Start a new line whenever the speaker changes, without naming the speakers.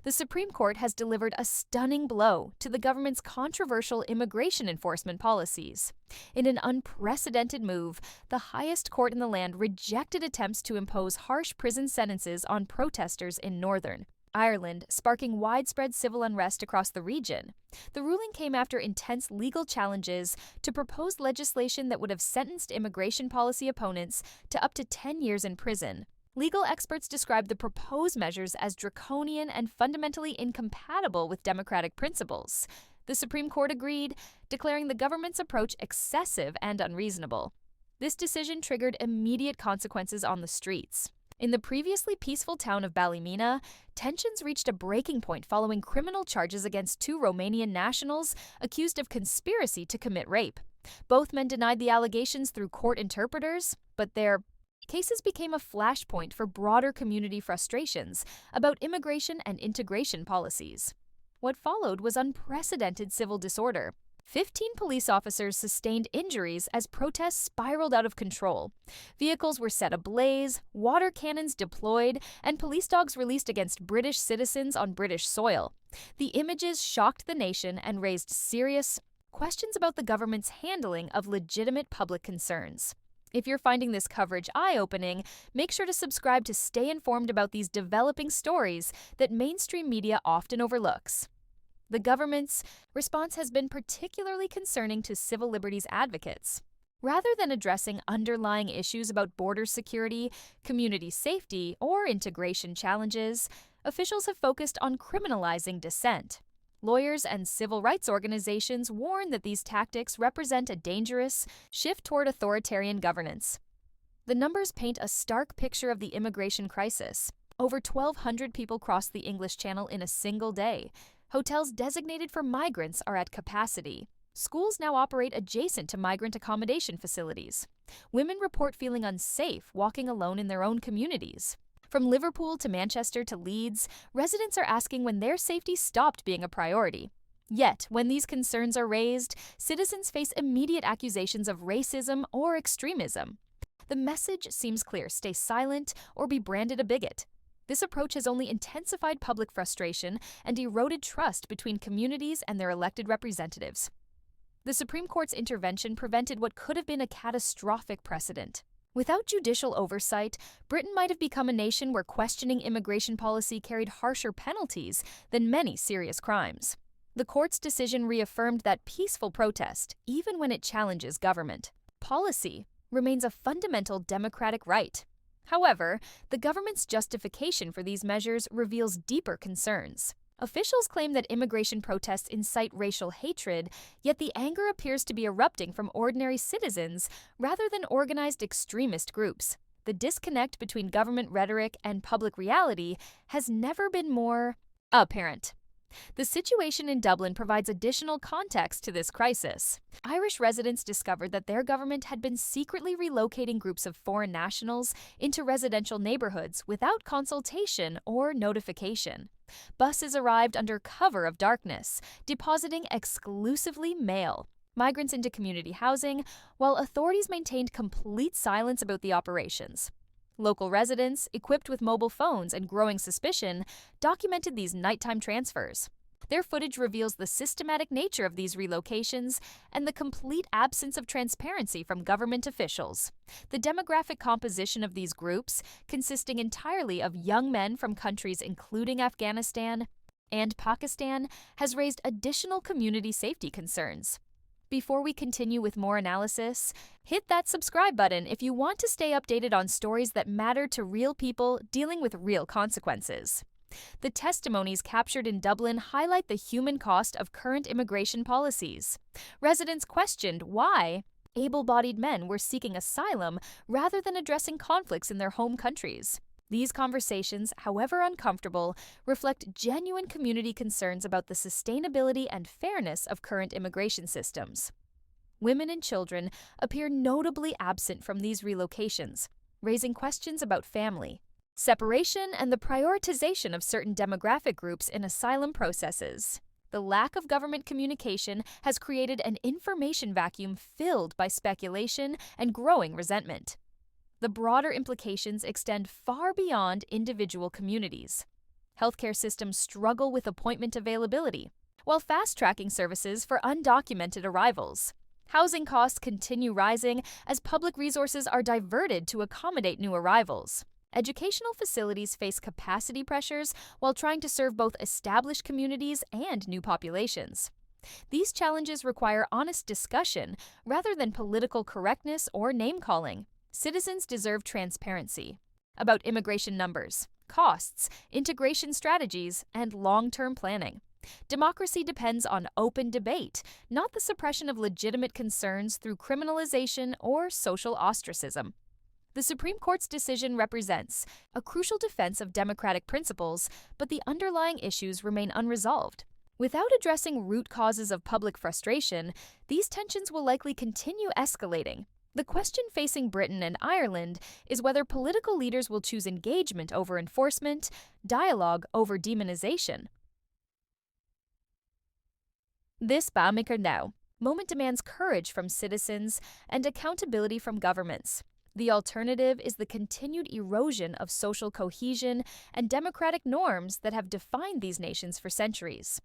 The Supreme Court has delivered a stunning blow to the government's controversial immigration enforcement policies. In an unprecedented move, the highest court in the land rejected attempts to impose harsh prison sentences on protesters in Northern Ireland, sparking widespread civil unrest across the region. The ruling came after intense legal challenges to proposed legislation that would have sentenced immigration policy opponents to up to 10 years in prison. Legal experts describe the proposed measures as draconian and fundamentally incompatible with democratic principles. The Supreme Court agreed, declaring the government's approach excessive and unreasonable. This decision triggered immediate consequences on the streets. In the previously peaceful town of Ballymena, tensions reached a breaking point following criminal charges against two Romanian nationals accused of conspiracy to commit rape. Both men denied the allegations through court interpreters, but their cases became a flashpoint for broader community frustrations about immigration and integration policies. What followed was unprecedented civil disorder. 15 police officers sustained injuries as protests spiraled out of control. Vehicles were set ablaze, water cannons deployed, and police dogs released against British citizens on British soil. The images shocked the nation and raised serious questions about the government's handling of legitimate public concerns. If you're finding this coverage eye-opening, make sure to subscribe to stay informed about these developing stories that mainstream media often overlooks. The government's response has been particularly concerning to civil liberties advocates. Rather than addressing underlying issues about border security, community safety, or integration challenges, officials have focused on criminalizing dissent. Lawyers and civil rights organizations warn that these tactics represent a dangerous shift toward authoritarian governance. The numbers paint a stark picture of the immigration crisis. Over 1,200 people crossed the English Channel in a single day. Hotels designated for migrants are at capacity. Schools now operate adjacent to migrant accommodation facilities. Women report feeling unsafe walking alone in their own communities. From Liverpool to Manchester to Leeds, residents are asking when their safety stopped being a priority. Yet, when these concerns are raised, citizens face immediate accusations of racism or extremism. The message seems clear: stay silent or be branded a bigot. This approach has only intensified public frustration and eroded trust between communities and their elected representatives. The Supreme Court's intervention prevented what could have been a catastrophic precedent. Without judicial oversight, Britain might have become a nation where questioning immigration policy carried harsher penalties than many serious crimes. The court's decision reaffirmed that peaceful protest, even when it challenges government policy, remains a fundamental democratic right. However, the government's justification for these measures reveals deeper concerns. Officials claim that immigration protests incite racial hatred, yet the anger appears to be erupting from ordinary citizens rather than organized extremist groups. The disconnect between government rhetoric and public reality has never been more apparent. The situation in Dublin provides additional context to this crisis. Irish residents discovered that their government had been secretly relocating groups of foreign nationals into residential neighborhoods without consultation or notification. Buses arrived under cover of darkness, depositing exclusively mail migrants into community housing, while authorities maintained complete silence about the operations. Local residents, equipped with mobile phones and growing suspicion, documented these nighttime transfers. Their footage reveals the systematic nature of these relocations and the complete absence of transparency from government officials. The demographic composition of these groups, consisting entirely of young men from countries including Afghanistan and Pakistan, has raised additional community safety concerns. Before we continue with more analysis, hit that subscribe button if you want to stay updated on stories that matter to real people dealing with real consequences. The testimonies captured in Dublin highlight the human cost of current immigration policies. Residents questioned why able-bodied men were seeking asylum rather than addressing conflicts in their home countries. These conversations, however uncomfortable, reflect genuine community concerns about the sustainability and fairness of current immigration systems. Women and children appear notably absent from these relocations, raising questions about family, separation, and the prioritization of certain demographic groups in asylum processes. The lack of government communication has created an information vacuum filled by speculation and growing resentment. The broader implications extend far beyond individual communities. Healthcare systems struggle with appointment availability, while fast-tracking services for undocumented arrivals. Housing costs continue rising as public resources are diverted to accommodate new arrivals. Educational facilities face capacity pressures while trying to serve both established communities and new populations. These challenges require honest discussion rather than political correctness or name-calling. Citizens deserve transparency about immigration numbers, costs, integration strategies, and long-term planning. Democracy depends on open debate, not the suppression of legitimate concerns through criminalization or social ostracism. The Supreme Court's decision represents a crucial defense of democratic principles, but the underlying issues remain unresolved. Without addressing root causes of public frustration, these tensions will likely continue escalating. The question facing Britain and Ireland is whether political leaders will choose engagement over enforcement, dialogue over demonization. This Baumikar now. Moment demands courage from citizens and accountability from governments. The alternative is the continued erosion of social cohesion and democratic norms that have defined these nations for centuries.